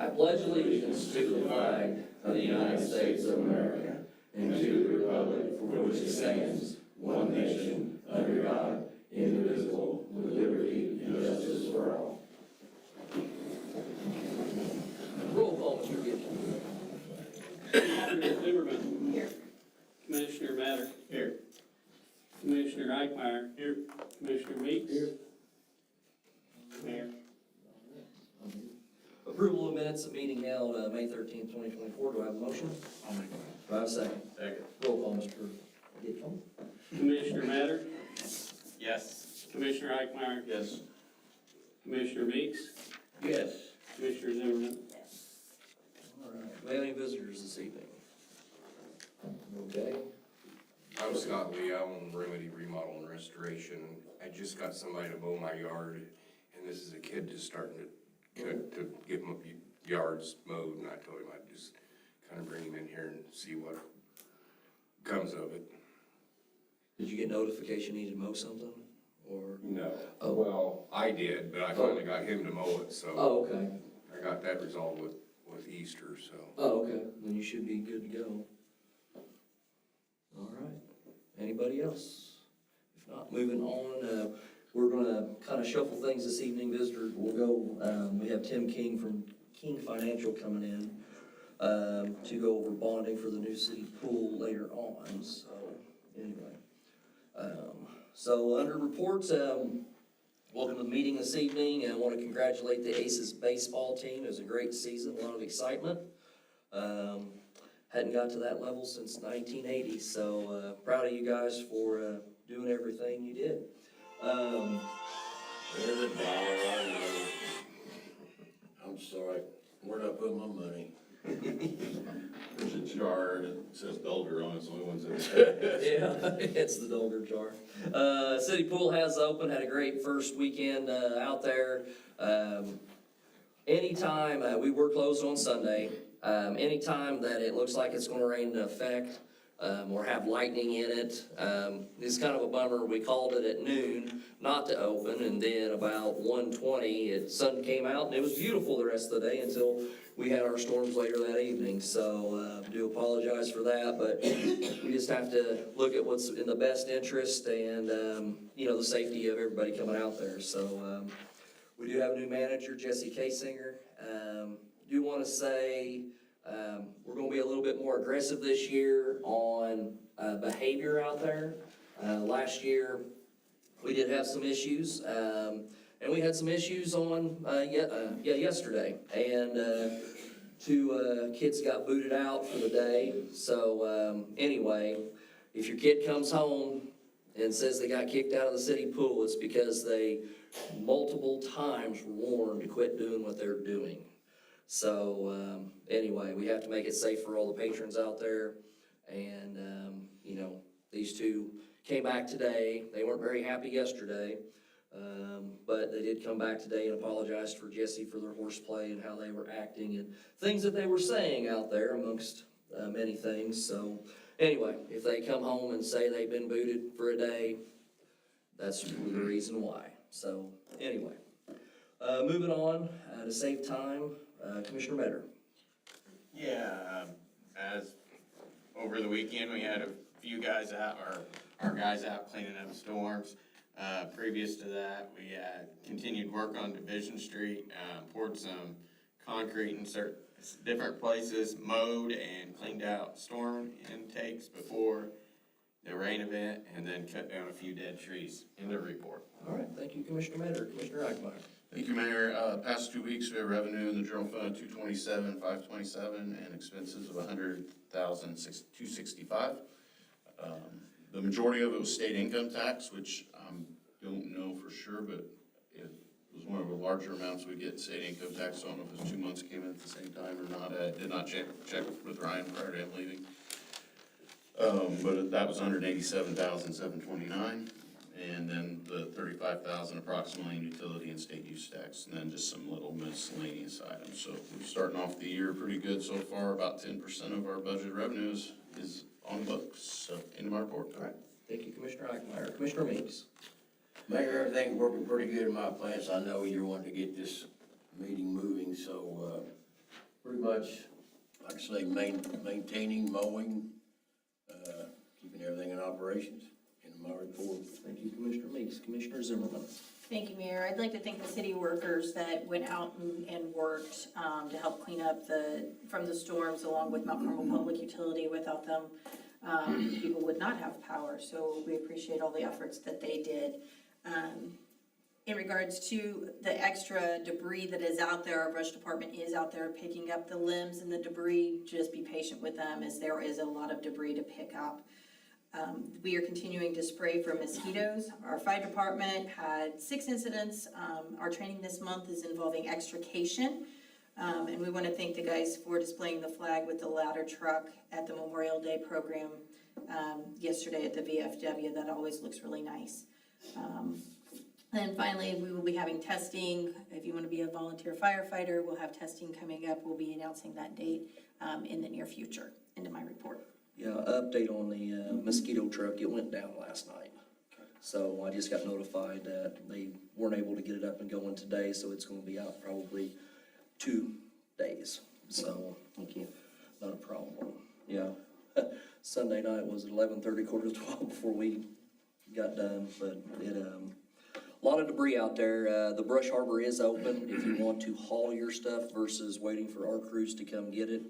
I pledge allegiance to the flag of the United States of America and to the republic for which it stands, one nation, under God, indivisible, with liberty and justice for all. Roll call, Mr. Gibson. Commissioner Zimmerman. Here. Commissioner Matter. Here. Commissioner Eichmeyer. Here. Commissioner Meeks. Here. Mayor. Approval of minutes of meeting held May 13th, 2024. Do I have a motion? I'll make it. Do I have a second? Second. Roll call, Mr. Gibson. Commissioner Matter. Yes. Commissioner Eichmeyer. Yes. Commissioner Meeks. Yes. Commissioner Zimmerman. All right. Do we have any visitors this evening? Okay. I'm Scott Lee. I own Remedy Remodel and Restoration. I just got somebody to mow my yard, and this is a kid just starting to get my yards mowed, and I told him I'd just kind of bring him in here and see what comes of it. Did you get notification you needed to mow something? Or? No. Oh. Well, I did, but I finally got him to mow it, so Oh, okay. I got that resolved with Easter, so. Oh, okay. Then you should be good to go. All right. Anybody else? If not, moving on, we're going to kind of shuffle things this evening. Visitors will go, we have Tim King from King Financial coming in to go over bonding for the new city pool later on. So, anyway. So, under reports, welcome to the meeting this evening. I want to congratulate the Aces baseball team. It was a great season, a lot of excitement. Hadn't got to that level since 1980, so proud of you guys for doing everything you did. There's a dollar, I know. I'm sorry, where'd I put my money? There's a jar that says Dulger on it, it's the only ones that. Yeah, it's the Dolger jar. City Pool has opened, had a great first weekend out there. Anytime, we were closed on Sunday. Anytime that it looks like it's gonna rain in effect, or have lightning in it, it's kind of a bummer. We called it at noon not to open, and then about 1:20, sun came out, and it was beautiful the rest of the day until we had our storms later that evening. So, do apologize for that, but we just have to look at what's in the best interest and, the safety of everybody coming out there. So, we do have a new manager, Jesse Kasinger. Do want to say we're going to be a little bit more aggressive this year on behavior out there. Last year, we did have some issues, and we had some issues on yesterday. And two kids got booted out for the day. So anyway, if your kid comes home and says they got kicked out of the city pool, it's because they multiple times were warned to quit doing what they're doing. So anyway, we have to make it safe for all the patrons out there. And, these two came back today. They weren't very happy yesterday, but they did come back today and apologized for Jesse for their horseplay and how they were acting and things that they were saying out there amongst many things. So anyway, if they come home and say they've been booted for a day, that's the reason why. So anyway, moving on to save time, Commissioner Metter. Yeah, as over the weekend, we had a few guys out, or our guys out cleaning up storms. Previous to that, we had continued work on Division Street, poured some concrete in certain different places, mowed and cleaned out storm intakes before the rain event, and then cut down a few dead trees in the report. All right, thank you, Commissioner Metter. Commissioner Eichmeyer. Thank you, Mayor. Past 2 weeks, we have revenue in the general fund, 227, 527, and expenses of 100,265. The majority of it was state income tax, which I don't know for sure, but it was one of the larger amounts we get in state income tax. I don't know if those 2 months came in at the same time or not. I did not check with Ryan prior to him leaving. But that was 187,729. And then the 35,000 approximately in utility and state use tax, and then just some little miscellaneous items. So we're starting off the year pretty good so far. About 10% of our budget revenues is on the books. So end of my report. All right, thank you, Commissioner Eichmeyer. Commissioner Meeks. Mayor, everything's working pretty good in my plants. I know you're wanting to get this meeting moving, so Pretty much, like I say, maintaining, mowing, keeping everything in operations in my report. Thank you, Commissioner Meeks. Commissioner Zimmerman. Thank you, Mayor. I'd like to thank the city workers that went out and worked to help clean up from the storms, along with Mount Carmel Public Utility. Without them, people would not have power, so we appreciate all the efforts that they did. In regards to the extra debris that is out there, our brush department is out there picking up the limbs and the debris. Just be patient with them, as there is a lot of debris to pick up. We are continuing to spray for mosquitoes. Our fire department had 6 incidents. Our training this month is involving extrication. And we want to thank the guys for displaying the flag with the ladder truck at the Memorial Day program yesterday at the VFW. That always looks really nice. Then finally, we will be having testing. If you want to be a volunteer firefighter, we'll have testing coming up. We'll be announcing that date in the near future. Into my report. Yeah, update on the mosquito truck. It went down last night. So I just got notified that they weren't able to get it up and going today, so it's gonna be out probably 2 days. So, Thank you. not a problem. Yeah. Sunday night was at 11:30, 11:45 before we got done, but it, a lot of debris out there. The brush harbor is open if you want to haul your stuff versus waiting for our crews to come get it.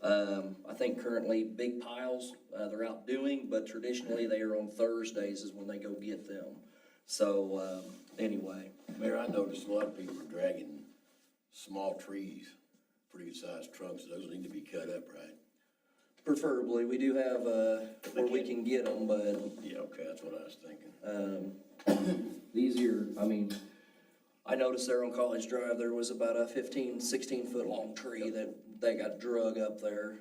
I think currently big piles, they're out doing, but traditionally they are on Thursdays is when they go get them. So, anyway. Mayor, I noticed a lot of people are dragging small trees, pretty good sized trunks. Those need to be cut up, right? Preferably, we do have, where we can get them, but, Yeah, okay, that's what I was thinking. easier, I mean, I noticed there on College Drive, there was about a 15, 16-foot long tree that got drug up there.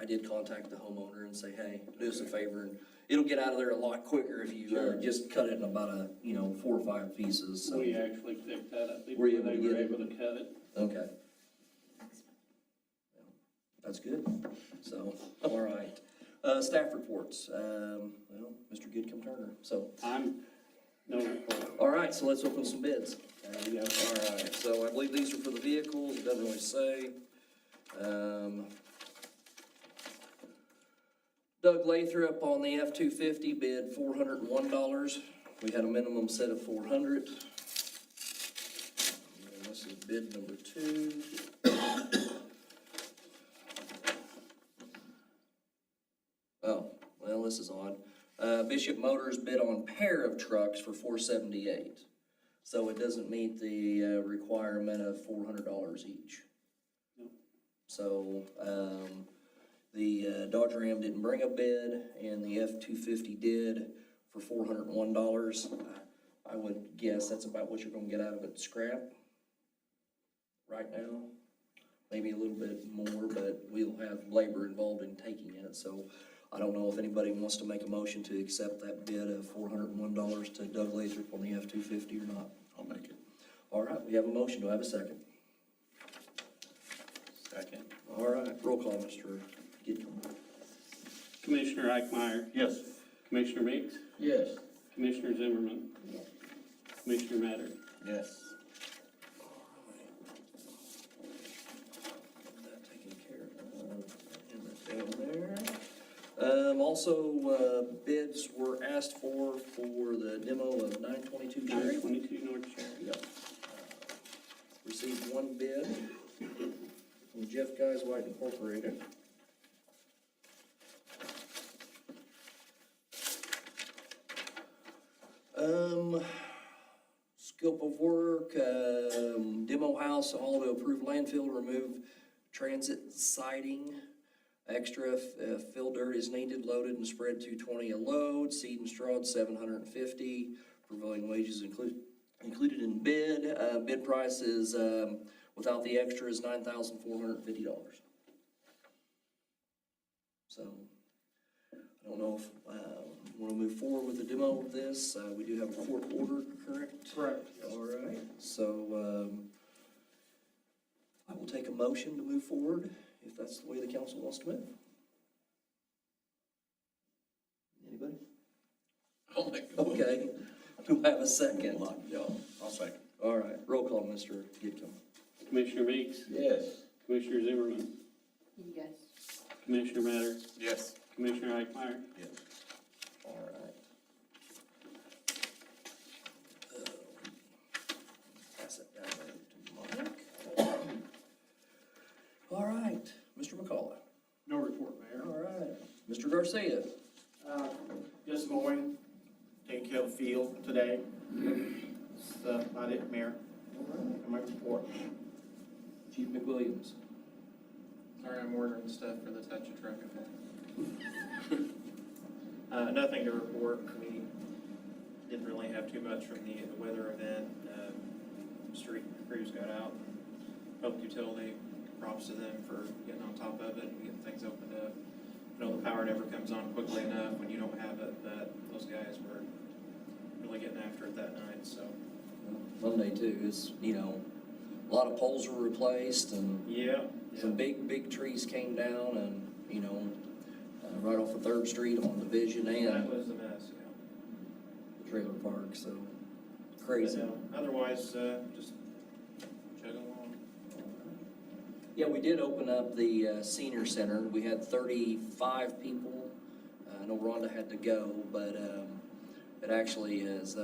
I did contact the homeowner and say, hey, do us a favor, and it'll get out of there a lot quicker if you just cut it in about 4 or 5 pieces, so. We actually picked that up Were before you able they to were get it? able to cut it. Okay. That's good, so, all right. Staff reports, Mr. Goodcom Turner, so. No report. All right, so let's open some bids. We got All right, so I believe these are for the vehicles, it doesn't really say. Doug Lathrop on the F-250 bid $401. We had a minimum set of $400. And this is bid number 2. Oh, well, this is odd. Bishop Motors bid on pair of trucks for $478. So it doesn't meet the requirement of $400 each. So, the Dodge Ram didn't bring a bid, and the F-250 did for $401. I would guess that's about what you're gonna get out of it, scrap right now. Maybe a little bit more, but we'll have labor involved in taking it, so I don't know if anybody wants to make a motion to accept that bid of $401 to Doug Lathrop on the F-250 or not. I'll make it. All right, we have a motion. Do I have a second? Second. All right, roll call, Mr. Gidcombe. Commissioner Eichmeyer. Yes. Commissioner Meeks. Yes. Commissioner Zimmerman. Commissioner Matter. Yes. Get that taken care of. And that down there. Also, bids were asked for the demo of 922 Cherry. 922 North Cherry. Yep. Received 1 bid from Jeff Guys White Incorporated. Scope of work, demo house, all to approve landfill, remove transit siding. Extra fill dirt is needed, loaded and spread 220 a load, seed and straw at 750. Prevailing wages included in bid. Bid price is, without the extra, is $9,450. So, I don't know if we want to move forward with the demo of this. We do have a court order, correct? Correct. All right, so I will take a motion to move forward if that's the way the council wants to move. Anybody? I'll make a motion. Okay, do I have a second? Y'all. I'll second. All right, roll call, Mr. Gidcombe. Commissioner Meeks. Yes. Commissioner Zimmerman, Yes. Commissioner Matter, Yes. Commissioner Eichmeyer. Yes. All right. Pass it down there to Mike. All right, Mr. McCullough. No report, Mayor. All right, Mr. Garcia. Just mowing, taking care of the field today. That's about it, Mayor. And my report. Chief McWilliams. Sorry, I'm ordering stuff for the touch a truck event. Nothing to report. We didn't really have too much from the weather event. Street crews got out. Public utility, props to them for getting on top of it and getting things opened up. I know the power never comes on quickly enough when you don't have it, but those guys were really getting after it that night, so. Monday too is, a lot of poles were replaced and Yeah. some big trees came down and, right off of 3rd Street on Division That and was a mess, yeah. the trailer park, so crazy. But, otherwise, just chugging along. Yeah, we did open up the senior center. We had 35 people. I know Rhonda had to go, but it actually is,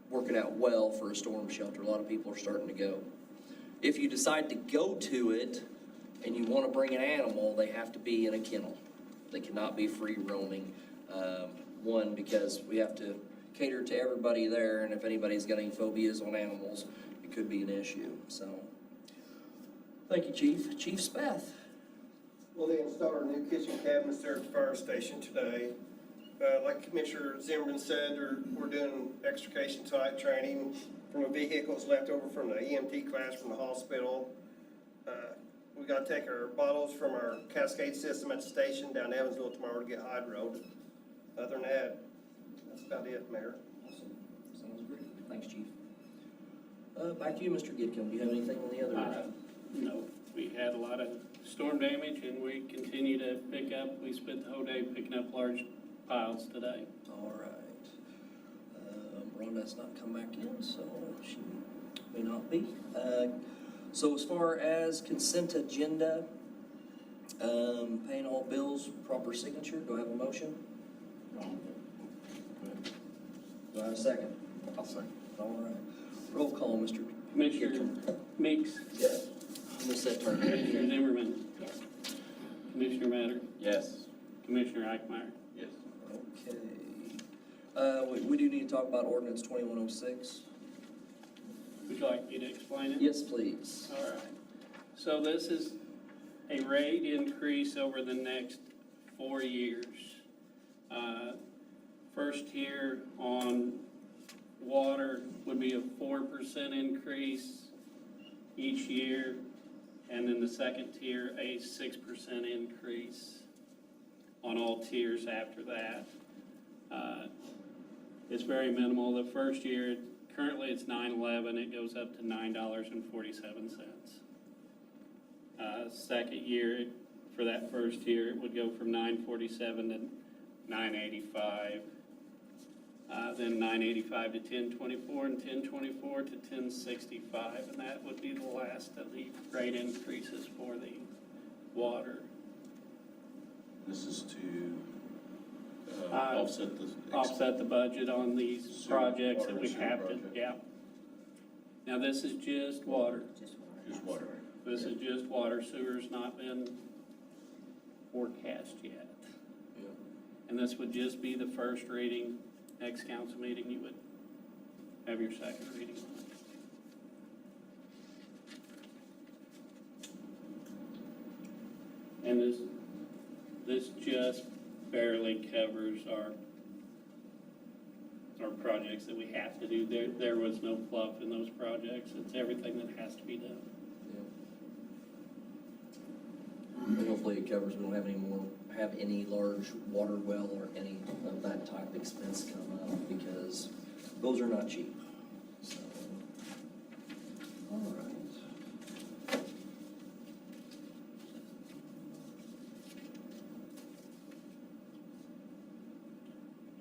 working out well for a storm shelter. A lot of people are starting to go. If you decide to go to it and you want to bring an animal, they have to be in a kennel. They cannot be free roaming. One, because we have to cater to everybody there, and if anybody's got any phobias on animals, it could be an issue, so. Thank you, Chief. Chief Spath. Well, they installed our new kitchen cabinets there at the fire station today. Like Commissioner Zimmerman said, we're doing extrication type training from the vehicles left over from the EMT class from the hospital. We gotta take our bottles from our cascade system at the station down to Evansville tomorrow to get hydroed. Other than that, that's about it, Mayor. Awesome. Sounds great. Thanks, Chief. Back to you, Mr. Gidcombe. Do you have anything on the other? No, we had a lot of storm damage and we continue to pick up. We spent the whole day picking up large piles today. All right. Rhonda's not come back in, so she may not be. So as far as consent agenda, paying all bills, proper signature, do I have a motion? Do I have a second? I'll second. All right. Roll call, Mr. Commissioner Meeks, Yes. Miss that turn. Commissioner Zimmerman, Yes. Commissioner Matter, Yes. Commissioner Eichmeyer. Yes. Okay. We do need to talk about ordinance 2106. Would you like me to explain it? Yes, please. All right. So this is a rate increase over the next 4 years. First year on water would be a 4% increase each year, and then the second tier, a 6% increase on all tiers after that. It's very minimal. The first year, currently it's $9.11, it goes up to $9.47. Second year, for that first year, it would go from $9.47 to $9.85. Then $9.85 to $10.24, and $10.24 to $10.65, and that would be the last of the rate increases for the water. This is to Uh, Offset the budget on these Sewer, projects that water we and sewer have to, project. yeah. Now, this is just water. Just one. Just water. This is just water. Sewer's not been forecast yet. Yeah. And this would just be the first reading. Next council meeting, you would have your second reading on it. And this just barely covers our projects that we have to do. There was no fluff in those projects. It's everything that has to be done. And hopefully it covers, we don't have any large water well or any of that type of expense come up, because those are not cheap. So, all right.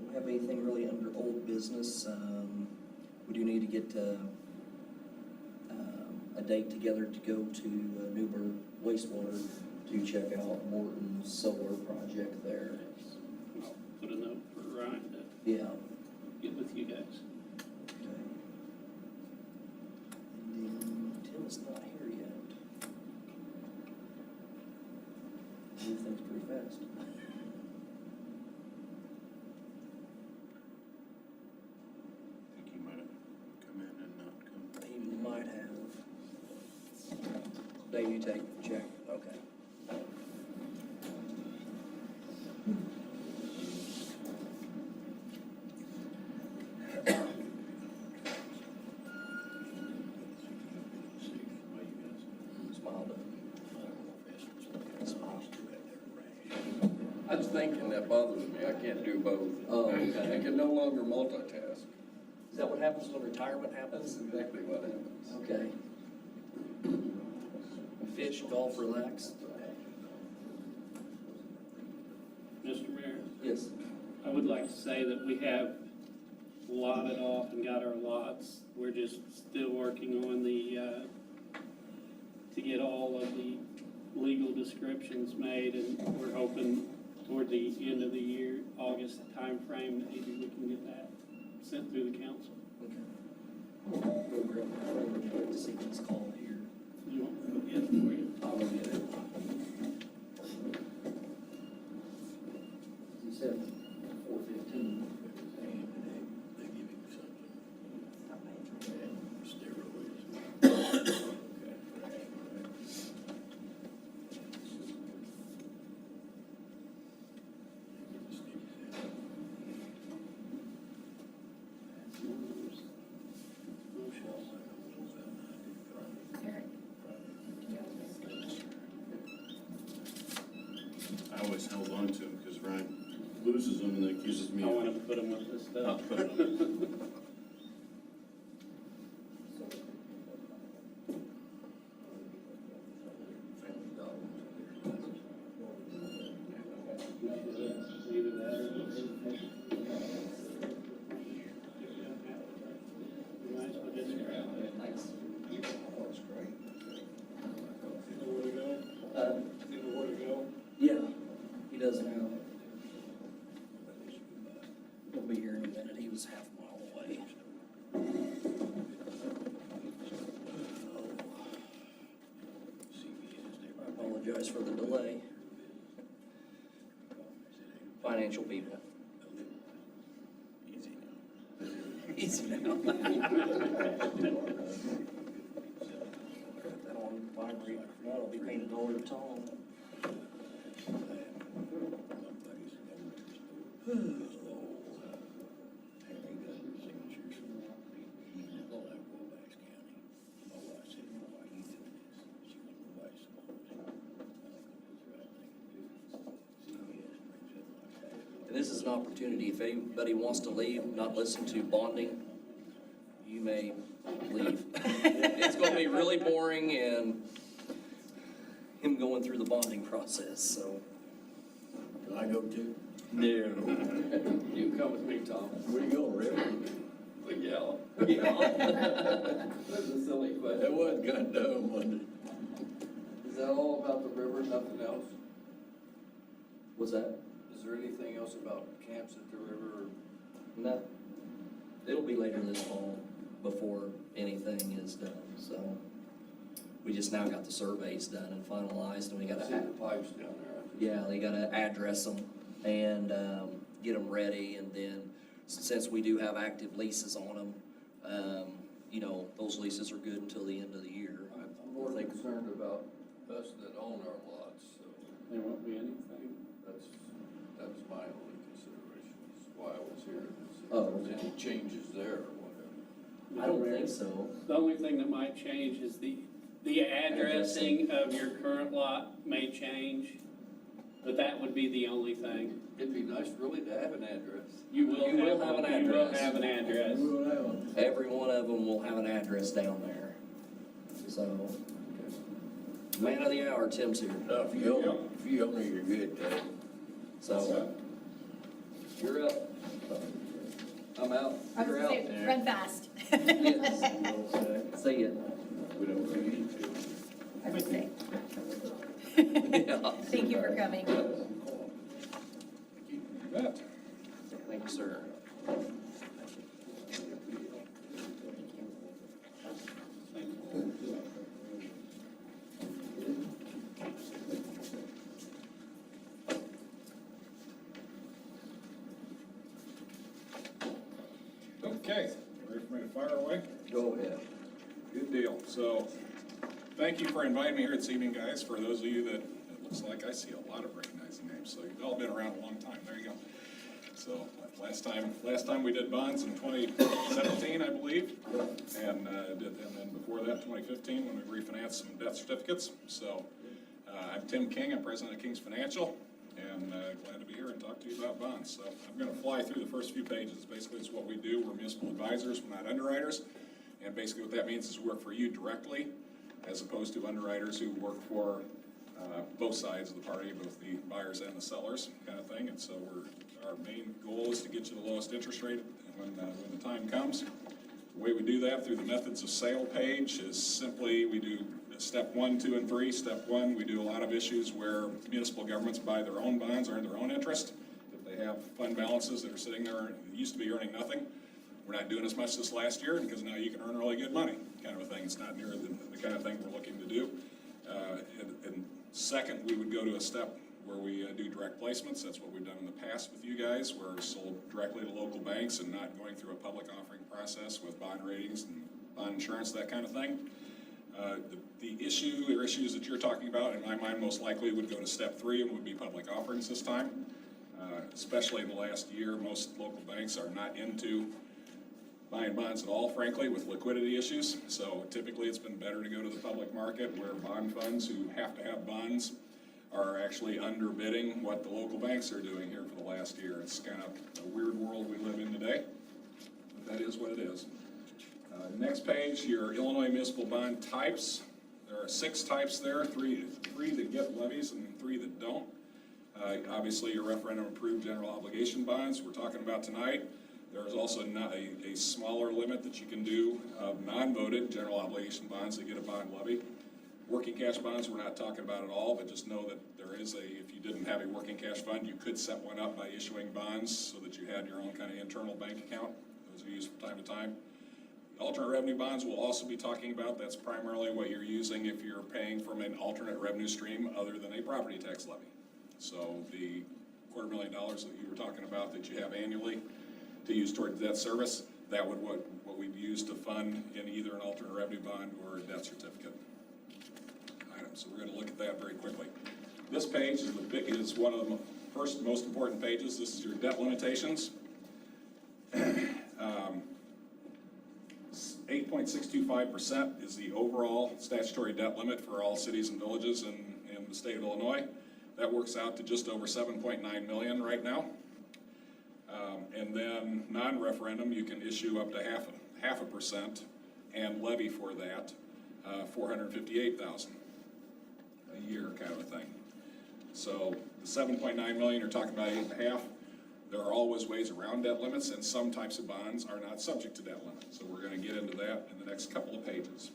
Don't have anything really under old business. We do need to get a date together to go to Newburgh wastewater to check out Morton's solar project there. I'll put a note for Ryan to Yeah. get with you guys. Okay. And then Tim is not here yet. Everything's pretty fast. I think he might have come in and not come. He might have. Dave, you check, okay. Smiled at I was thinking that bothers me, I can't do both. Oh, I okay. can no longer multitask. Is that what happens when retirement That's happens? exactly what happens. Okay. Fish, golf, relax? Mr. Mayor, Yes. I would like to say that we have lotted off and got our lots. We're just still working on the, to get all of the legal descriptions made, and we're hoping toward the end of the year, August timeframe, that maybe we can get that sent through the council. Okay. Go grab my phone real quick to see who's called here. You want me to get it for you? I'll go get it. You said 4:15. They give him something. Steroids. I always held on to him because Ryan loses them and accuses me I want of. to put them with this stuff. Either that or might as well just grab it. Thanks. That's great. Where to go? Where to go? Yeah, he does now. He'll be here in a minute. He was half a mile away. I apologize for the delay. Financial people. Easy now. Put that on vibrate. If not, I'll be paying $1 a ton. And this is an opportunity, if anybody wants to leave, not listen to bonding, you may leave. It's gonna be really boring and him going through the bonding process, so. Can I go too? No. You can come with me, Tom. Where you going, River? Yeah. That's a silly That question. was kind of dumb, wasn't it? Is that all about the river, nothing else? What's that? Is there anything else about camps at the river? No. It'll be later this fall before anything is done, so. We just now got the surveys done and finalized, and we I gotta, see the pipes down there. yeah, they gotta address them and, get them ready, and then, since we do have active leases on them, you know, those leases are good until the end of the year. I'm more concerned about us that own our lots, so There won't be anything. that was my only consideration, is why I was here. Oh, If there's any changes there or whatever. I don't think so. The only thing that might change is the addressing of your current lot may change, but that would be the only thing. It'd be nice really to have an address. You will You will have have one, an you will address. have an address. We'll have one. Every one of them will have an address down there, so. Man of the hour, Tim's here, No, if you own it, you're good, Ted. so. You're up. I'm out. I was You're gonna out. say, run fast. Yes. See ya. We don't. Thank you for coming. Thank you, sir. Okay, ready for me to fire away? Go ahead. Good deal. So, thank you for inviting me here this evening, guys. For those of you that, it looks like I see a lot of recognizing names, so you've all been around a long time. There you go. So, last time we did bonds in 2017, I believe, and then before that, 2015, when we refinanced some debt certificates. So, I'm Tim King. I'm president of King's Financial, and glad to be here and talk to you about bonds. So, I'm going to fly through the first few pages. Basically, it's what we do. We're municipal advisors. We're not underwriters. And basically what that means is we work for you directly, as opposed to underwriters who work for both sides of the party, both the buyers and the sellers kind of thing. And so our main goal is to get you the lowest interest rate when the time comes. The way we do that through the methods of sale page is simply we do step 1, 2, and 3. Step 1, we do a lot of issues where municipal governments buy their own bonds, earn their own interest. If they have fund balances that are sitting there that used to be earning nothing, we're not doing as much this last year because now you can earn really good money, kind of a thing. It's not near the kind of thing we're looking to do. And second, we would go to a step where we do direct placements. That's what we've done in the past with you guys, where we're sold directly to local banks and not going through a public offering process with bond ratings and bond insurance, that kind of thing. The issue or issues that you're talking about, in my mind, most likely would go to step 3 and would be public offerings this time. Especially in the last year, most local banks are not into buying bonds at all, frankly, with liquidity issues. So typically it's been better to go to the public market where bond funds who have to have bonds are actually underbidding what the local banks are doing here for the last year. It's kind of a weird world we live in today, but that is what it is. Next page, your Illinois municipal bond types. There are 6 types there, three that get levies and 3 that don't. Obviously your referendum approved general obligation bonds we're talking about tonight. There is also not a smaller limit that you can do of non-voted general obligation bonds that get a bond levy. Working cash bonds we're not talking about at all, but just know that there is if you didn't have a working cash fund, you could set one up by issuing bonds so that you had your own kind of internal bank account. Those are used from time to time. Alternate revenue bonds we'll also be talking about. That's primarily what you're using if you're paying from an alternate revenue stream other than a property tax levy. So the $250,000 that you were talking about that you have annually to use toward debt service, that would what we'd use to fund in either an alternate revenue bond or a debt certificate item. So we're going to look at that very quickly. This page is one of the first most important pages. This is your debt limitations. 8.625% is the overall statutory debt limit for all cities and villages in the state of Illinois. That works out to just over $7.9 million right now. And then non-referendum, you can issue up to half a percent and levy for that, $458,000 a year kind of a thing. So the 7.9 million, you're talking about 8.5. There are always ways around debt limits, and some types of bonds are not subject to debt limits. So we're going to get into that in the next couple of pages.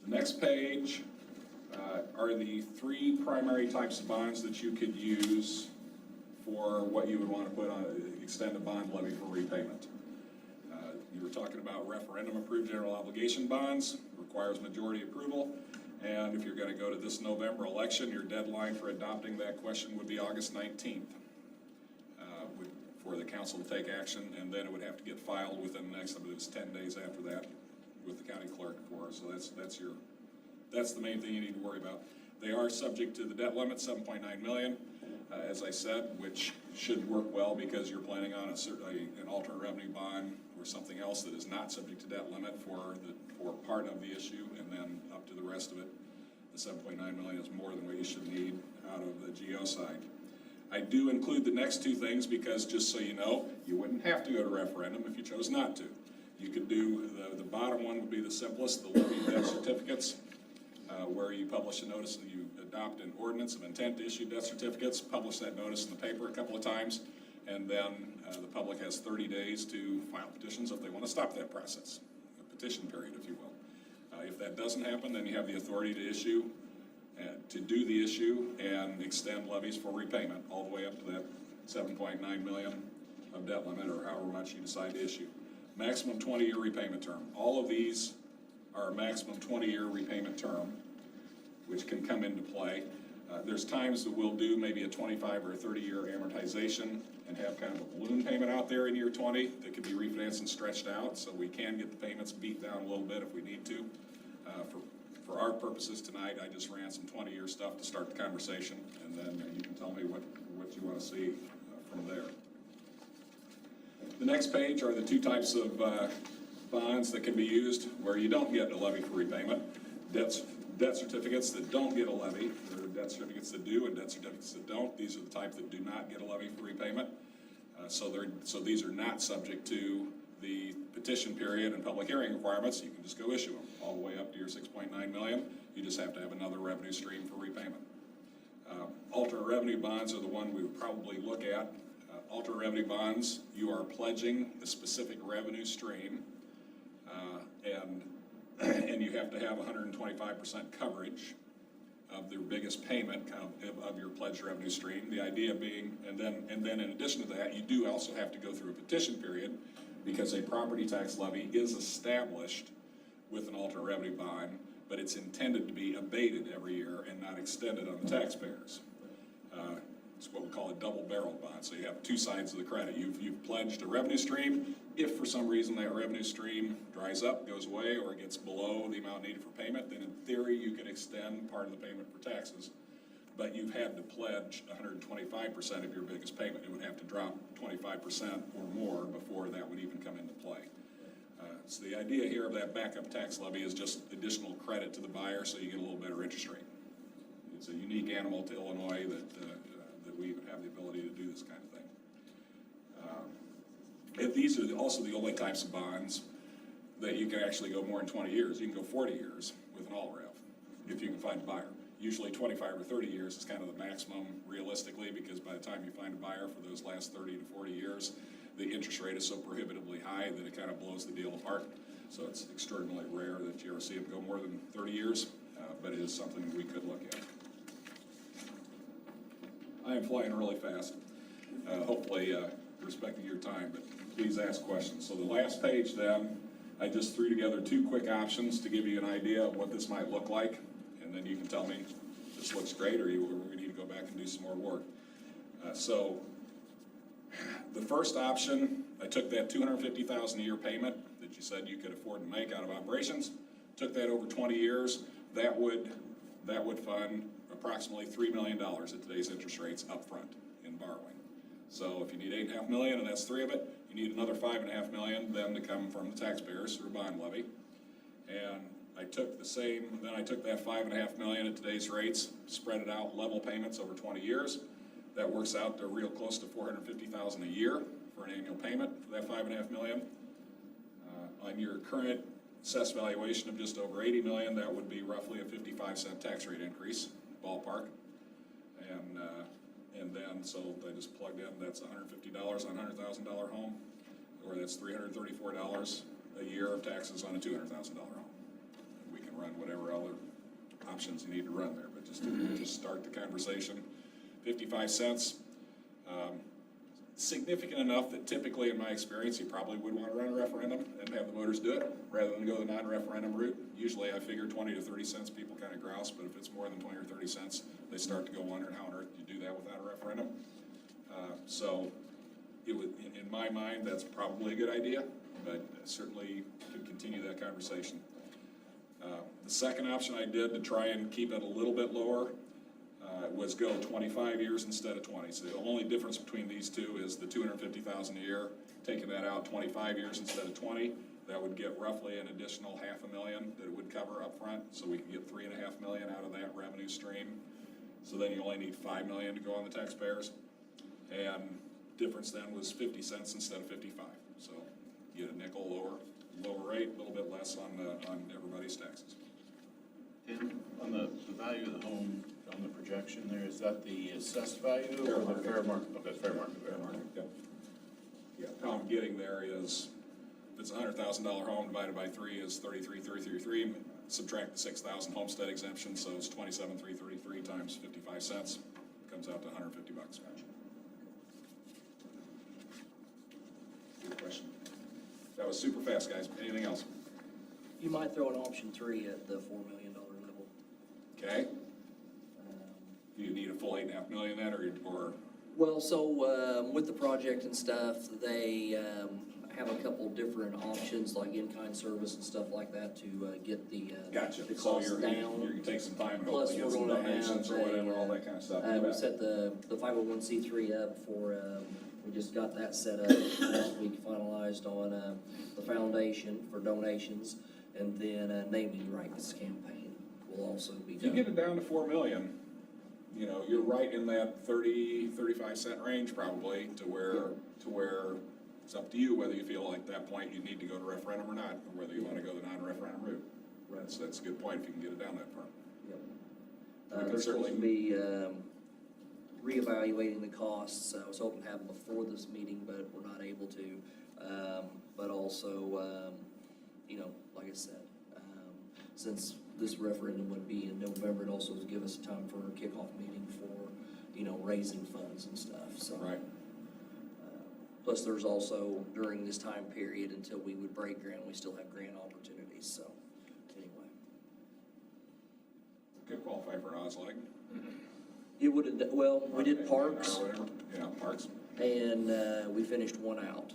The next page are the 3 primary types of bonds that you could use for what you would want to put on extend a bond levy for repayment. You were talking about referendum approved general obligation bonds, requires majority approval, and if you're going to go to this November election, your deadline for adopting that question would be August 19th for the council to take action, and then it would have to get filed within the next, I believe it's 10 days after that with the county clerk for us. So that's the main thing you need to worry about. They are subject to the debt limit, 7.9 million. As I said, which should work well because you're planning on an alternate revenue bond or something else that is not subject to debt limit for part of the issue, and then up to the rest of it. The 7.9 million is more than what you should need out of the GO side. I do include the next 2 things because, just so you know, you wouldn't have to go to referendum if you chose not to. You could do, the bottom one would be the simplest, the levy debt certificates, where you publish a notice and you adopt an ordinance of intent to issue debt certificates, publish that notice in the paper a couple of times, and then the public has 30 days to file petitions if they want to stop that process, a petition period, if you will. If that doesn't happen, then you have the authority to issue to do the issue and extend levies for repayment all the way up to that 7.9 million of debt limit, or however much you decide to issue. Maximum 20-year repayment term. All of these are a maximum 20-year repayment term, which can come into play. There's times that we'll do maybe a 25 or a 30-year amortization and have kind of a balloon payment out there in year 20 that can be refinanced and stretched out, so we can get the payments beat down a little bit if we need to. For our purposes tonight, I just ran some 20-year stuff to start the conversation, and then you can tell me what you want to see from there. The next page are the two types of bonds that can be used where you don't get a levy for repayment. Debt certificates that don't get a levy. There are debt certificates that do and debt certificates that don't. These are the type that do not get a levy for repayment. So these are not subject to the petition period and public hearing requirements. You can just go issue them all the way up to your 6.9 million. You just have to have another revenue stream for repayment. Alternate revenue bonds are the one we would probably look at. Alternate revenue bonds, you are pledging a specific revenue stream, and you have to have 125% coverage of their biggest payment of your pledged revenue stream. The idea being, and then in addition to that, you do also have to go through a petition period because a property tax levy is established with an alternate revenue bond, but it's intended to be abated every year and not extended on the taxpayers. It's what we call a double-barreled bond. So you have two sides of the credit. You've pledged a revenue stream. If for some reason that revenue stream dries up, goes away, or gets below the amount needed for payment, then in theory you could extend part of the payment for taxes. But you've had to pledge 125% of your biggest payment. It would have to drop 25% or more before that would even come into play. So the idea here of that backup tax levy is just additional credit to the buyer so you get a little better interest rate. It's a unique animal to Illinois that we even have the ability to do this kind of thing. And these are also the only types of bonds that you can actually go more than 20 years. You can go 40 years with an alt-rev if you can find a buyer. Usually 25 or 30 years is kind of the maximum realistically, because by the time you find a buyer for those last 30 to 40 years, the interest rate is so prohibitively high that it kind of blows the deal apart. So it's extraordinarily rare that you ever see them go more than 30 years, but it is something we could look at. I am flying really fast, hopefully respecting your time, but please ask questions. So the last page then, I just threw together two quick options to give you an idea of what this might look like, and then you can tell me this looks great or we need to go back and do some more work. So the first option, I took that $250,000 a year payment that you said you could afford to make out of operations, took that over 20 years. That would fund approximately $3 million at today's interest rates up front in borrowing. So if you need $8.5 million, and that's three of it, you need another $5.5 million then to come from the taxpayers through a bond levy. And I took that $5.5 million at today's rates, spread it out, level payments over 20 years. That works out to real close to $450,000 a year for an annual payment for that $5.5 million. On your current assessed valuation of just over $80 million, that would be roughly a 55-cent tax rate increase, ballpark. And then, so I just plugged in, that's $150 on a $100,000 home, or that's $334 a year of taxes on a $200,000 home. We can run whatever other options you need to run there, but just to start the conversation, 55 cents. Significant enough that typically, in my experience, you probably would want to run a referendum and have the voters do it rather than go the non-referendum route. Usually I figure 20 to 30 cents, people kind of grouse, but if it's more than 20 or 30 cents, they start to go wondering how on earth you do that without a referendum. So it would, in my mind, that's probably a good idea, but certainly could continue that conversation. The second option I did to try and keep it a little bit lower was go 25 years instead of 20. So the only difference between these two is the $250,000 a year, taking that out 25 years instead of 20. That would get roughly an additional $500,000 that it would cover up front, so we could get $3.5 million out of that revenue stream. So then you only need $5 million to go on the taxpayers. And difference then was 50 cents instead of 55. So you get a nickel lower rate, a little bit less on everybody's taxes. And on the value of the home, on the projection there, is that the assessed value or the fair market? Okay, fair market. Fair market, yep. Yeah, how I'm getting there is, if it's a $100,000 home divided by 3 is 33. subtract the 6,000 homestead exemption, so it's 27,333 times 55 cents, comes out to $150. Good question. That was super fast, guys. Anything else? You might throw an option 3 at the $4 million level. Okay. Do you need a full 8.5 million then, or? Well, so, with the project and stuff, they, have a couple different options, like in-kind service and stuff like that to, get the Gotcha. the So costs you're down. gonna take some time and Plus, hopefully we're get some gonna donations or have whatever, all that kind of stuff. We set the 501c3 up for, we just got that set up last week, finalized on, the foundation for donations, and then a naming rights campaign will also be If you done. get it down to 4 million, you know, you're right in that 35 cent range probably to where it's up to you whether you feel like at that point you need to go to referendum or not, or whether you want to go the non-referendum route. Right. That's a good point if you can get it down that far. Yep. We can They're supposed to certainly- be, reevaluating the costs. I was hoping to have them before this meeting, but we're not able to. But also, you know, like I said, since this referendum would be in November, it also would give us time for a kickoff meeting for, you know, raising funds and stuff, so. Right. Plus, there's also, during this time period, until we would break grant, we still have grant opportunities, so, anyway. Could qualify for Oslake. It would have, well, we did parks, Or whatever. Yeah, parks. and, we finished one out.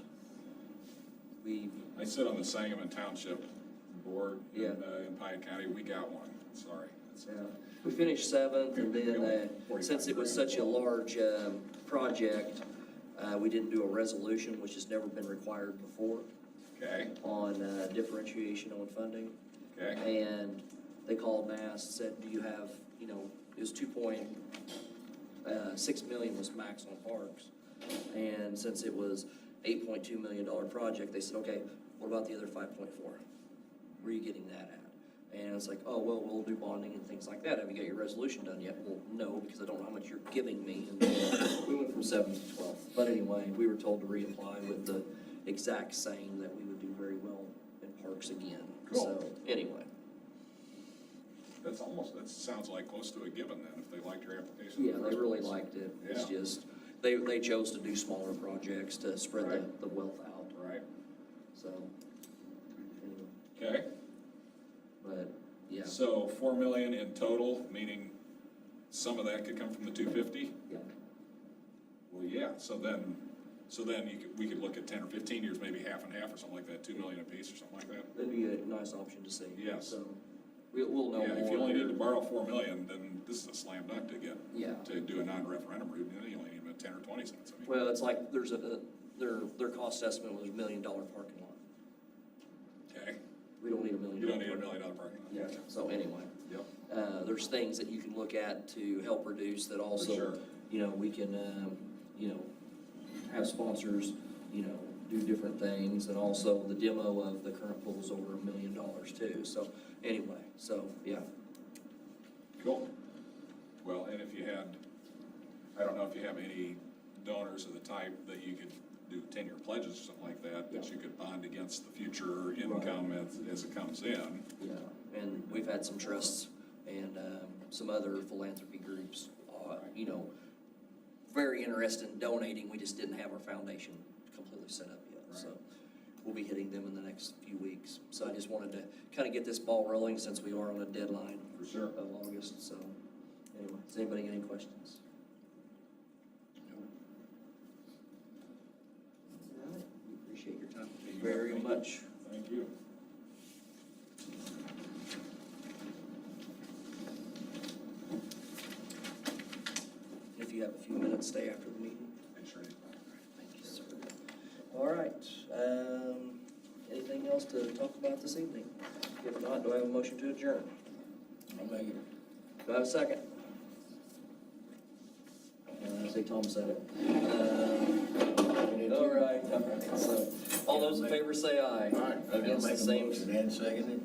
I sit on the Sangamon Township Board Yeah. in Pike County. We got one. Sorry. We finished 7th, and then, since it was such a large, project, we didn't do a resolution, which has never been required before, Okay, on, differentiation on funding. okay. And they called and asked, said, do you have, you know, it was 2.6 million was max on parks. And since it was $8.2 million project, they said, okay, what about the other 5.4? Where are you getting that at? And it's like, oh, well, we'll do bonding and things like that. Have you got your resolution done yet? Well, no, because I don't know how much you're giving me. And we went from 7 to 12. But anyway, we were told to reapply with the exact same, that we would do very well in parks again. Cool. So, anyway. That sounds like close to a given then, if they liked your application. Yeah, they really liked it. It's Yeah. just, they chose to do smaller projects to spread Right. the wealth out, Right, so. Anyway, okay. but, yeah. So 4 million in total, meaning some of that could come from the 250? Yeah. Well, yeah, so then we could look at 10 or 15 years, maybe half and half or something like that, 2 million apiece or something like that. That'd be a nice option to see. Yes. So, we'll know more. Yeah, if you only need to borrow 4 million, then this is a slam dunk to get, Yeah. to do a non-referendum route, and then you only need about 10 or 20 cents. I mean, Well, it's like, there's their cost estimate was $1 million parking lot. okay, We don't need $1 million. you don't need $1 million parking lot. Yeah, so anyway. Yep. There's things that you can look at to help reduce that also, sure. you know, we can, you know, have sponsors, you know, do different things, and also the demo of the current pool's over $1 million too. So anyway, so, yeah. Cool. Well, and if you had, I don't know if you have any donors of the type that you could do 10-year pledges or something like that, that you could bond against the future income as it comes in. Yeah, and we've had some trusts and some other philanthropy groups, you know, very interested in donating. We just didn't have our foundation completely set up yet. So we'll be hitting them in the next few weeks. So I just wanted to kind of get this ball rolling since we are on a deadline For sure. of August. So anyway, does anybody got any questions? All right, we appreciate your time very much. Thank you. If you have a few minutes, stay after the meeting. Sure. Thank you, sir. All right, anything else to talk about this evening? If not, do I have a motion to adjourn? I'll make it. Do I have a second? I say Tom said it. All right, so, all those in favor say aye. All right, I'm gonna Against the make a same. motion and second it.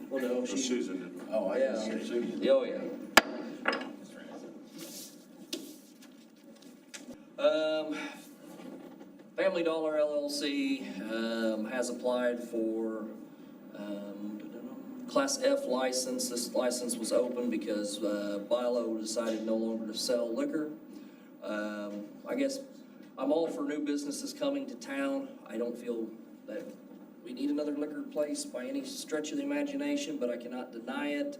Well, no, she. Susan did. Oh, I Yeah. didn't hear Susan. Oh, yeah. Family Dollar LLC, has applied for, Class F license. This license was open because Bilo decided no longer to sell liquor. I guess I'm all for new businesses coming to town. I don't feel that we need another liquor place by any stretch of the imagination, but I cannot deny it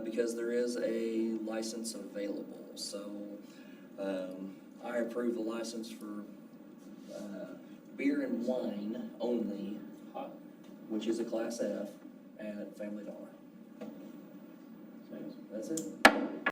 because there is a license available. So I approve the license for beer and wine only, which is a Class F at Family Dollar. That's it.